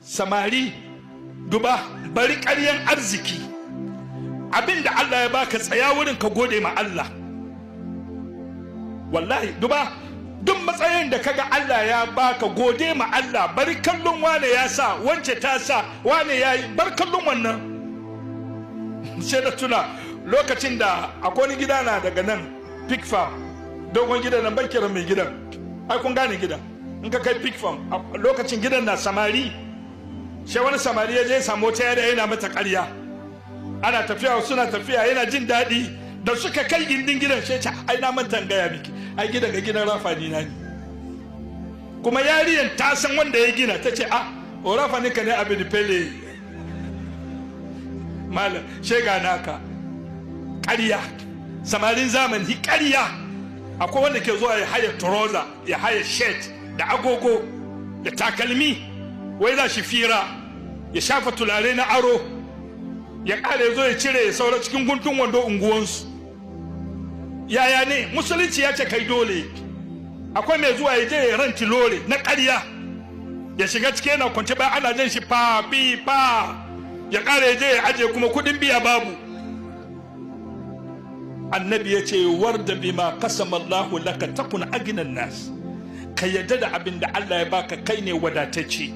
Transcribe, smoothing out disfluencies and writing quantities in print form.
samari duba bari ƙaryan arziki, abinda Allah ya baka tsaya wurin ka gode ma Allah. Wallahi duba duk matsayin da kaga Allah ya baka gode ma Allah, bari kallon wane ya sa, wance ta sa, wane ya yi, bar kallon wannan. Sai da tuna lokacin da akwai wani gida na daga nan pig farm, dogon gidan nan ban kira mai gidan, ai kun gane gidan, in ka kai pig farm lokacin gidan na samari, sai wani samari ya je samu wata yare yana mata ƙarya, ana tafiya suna tafiya yana jin daɗi, da suka kai gindin gidan sai ce ai na manta gaya miki, ai gidan ga gidan rafani na ne, kuma yariyan ta san wanda ya gina, ta ce o rafani ka ne abin pele malam shega naka. Ƙarya, samarin zamani ƙarya. Akwai wanda ke zuwa ya haya trouser, ya haya shirt da agogo da takalmi, wai za shi fira, ya shafa tulare na aro, ya ƙara zo ya cire ya saura cikin guntun wando unguwansu. Yaya ne musulunci ya ce kai dole. Akwai mai zuwa ya je ya ranti lore na ƙarya, ya shiga cikin yana kwance ba ana jan shi fa fi fa, ya ƙara ya je ya aje kuma kuɗin biya babu. Annabi ya ce warda bima qasama Allahu laka takun aginan nas, ka yadda da abin da Allah ya baka kai ne wadatacce.